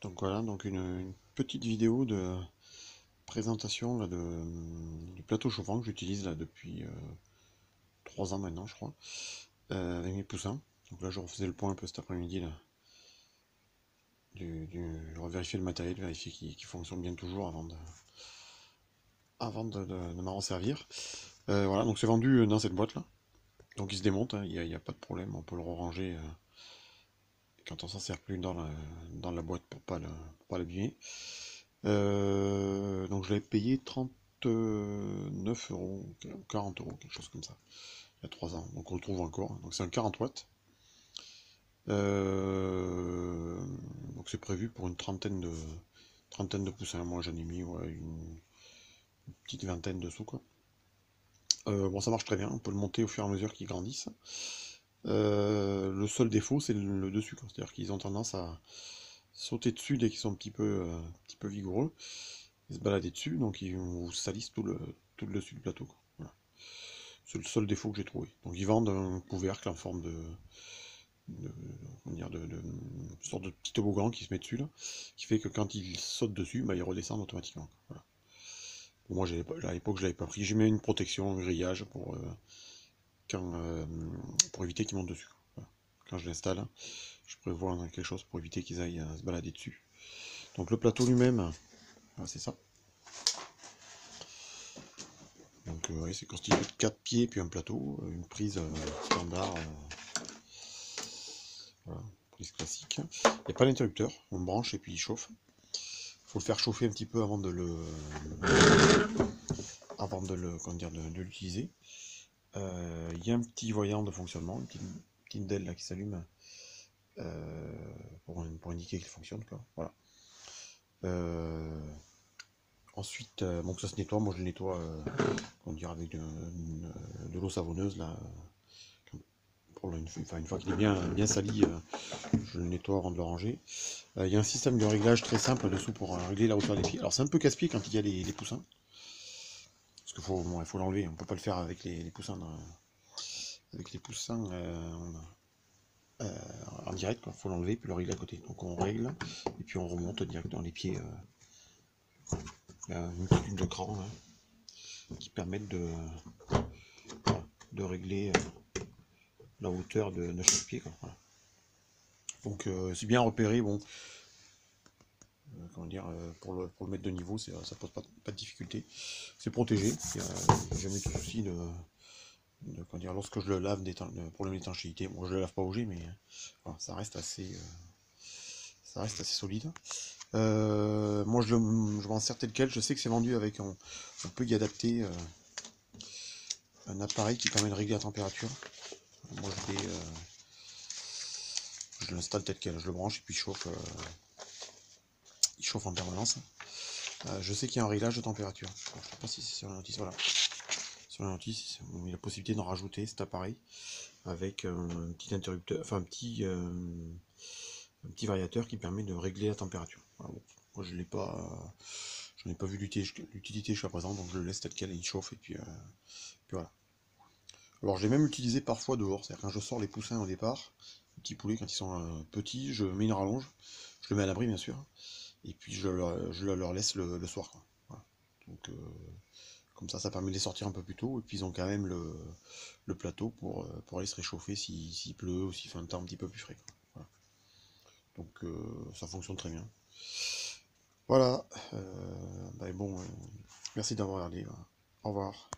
Donc voilà, donc une petite vidéo de présentation là, du plateau chauffant que j'utilise là depuis 3 ans maintenant, je crois, avec mes poussins. Donc là, je refaisais le point un peu cet après-midi là. Je revérifier le matériel, vérifier qu'il fonctionne bien toujours avant de m'en servir. Voilà, donc c'est vendu dans cette boîte là. Donc il se démonte, hein, il n'y a pas de problème, on peut le ranger quand on s'en sert plus dans la boîte pour pas l'abîmer. Donc je l'avais payé 39 euros, 40 euros, quelque chose comme ça, il y a 3 ans. Donc on le trouve encore. Donc c'est un 40 watts. Donc c'est prévu pour une trentaine de poussins. Moi j'en ai mis ouais, une petite vingtaine dessous quoi. Bon ça marche très bien, on peut le monter au fur et à mesure qu'ils grandissent. Le seul défaut c'est le dessus, c'est-à-dire qu'ils ont tendance à sauter dessus dès qu'ils sont un petit peu vigoureux. Ils se balader dessus, donc ils vous salissent tout le dessus du plateau, quoi. Voilà. C'est le seul défaut que j'ai trouvé. Donc ils vendent un couvercle en forme de, comment dire, de sorte de petit toboggan qui se met dessus là, qui fait que quand ils sautent dessus, bah, ils redescendent automatiquement. Voilà. Bon, moi à l'époque je l'avais pas pris, j'ai mis une protection, un grillage quand, pour éviter qu'ils montent dessus. Voilà. Quand je l'installe, je prévois quelque chose pour éviter qu'ils aillent se balader dessus. Donc le plateau lui-même, c'est ça. Donc ouais, c'est constitué de 4 pieds puis un plateau, une prise standard, voilà, prise classique. Il n'y a pas d'interrupteur, on branche et puis il chauffe. Il faut le faire chauffer un petit peu comment dire, de l'utiliser. Il y a un petit voyant de fonctionnement, une petite DEL là qui s'allume pour indiquer qu'il fonctionne, quoi. Voilà. Ensuite, bon, ça se nettoie, moi je le nettoie comment dire, avec de l'eau savonneuse là. Une fois qu'il est bien sali, je le nettoie avant de le ranger. Il y a un système de réglage très simple dessous pour régler la hauteur des pieds. Alors c'est un peu casse-pied quand il y a les poussins. Parce qu'il faut, bon, il faut l'enlever, on peut pas le faire avec les poussins, en direct, il faut l'enlever puis le régler à côté. Donc on règle et puis on remonte direct dans les pieds. Il y a une multitude de crans qui permettent de régler la hauteur de chaque pied, quoi. Voilà. Donc c'est bien repéré, bon, comment dire, pour le mettre de niveau, ça pose pas de difficulté. C'est protégé, il n'y a jamais de souci comment dire, lorsque je le lave pour l'étanchéité. Bon, je le lave pas au G, mais voilà, ça reste assez solide. Moi, je m'en sers tel quel. Je sais que c'est vendu avec, on peut y adapter un appareil qui permet de régler la température. Moi, je l'installe tel quel, je le branche et puis il chauffe en permanence. Je sais qu'il y a un réglage de température. Alors, je ne sais pas si c'est sur la notice, voilà. Sur la notice, il y a la possibilité d'en rajouter cet appareil avec un petit interrupteur, enfin un petit variateur qui permet de régler la température. Voilà, bon. Moi je n'en ai pas vu l'utilité jusqu'à présent, donc je le laisse tel quel et il chauffe et puis voilà. Alors je l'ai même utilisé parfois dehors, c'est-à-dire quand je sors les poussins au départ, les petits poulets quand ils sont petits, je mets une rallonge, je le mets à l'abri bien sûr, et puis je leur laisse le soir, quoi. Voilà. Donc comme ça permet de les sortir un peu plus tôt, et puis ils ont quand même le plateau pour aller se réchauffer s'il pleut ou s'il fait un temps un petit peu plus frais, quoi. Voilà. Donc ça fonctionne très bien. Voilà. Bon, merci d'avoir regardé. Au revoir.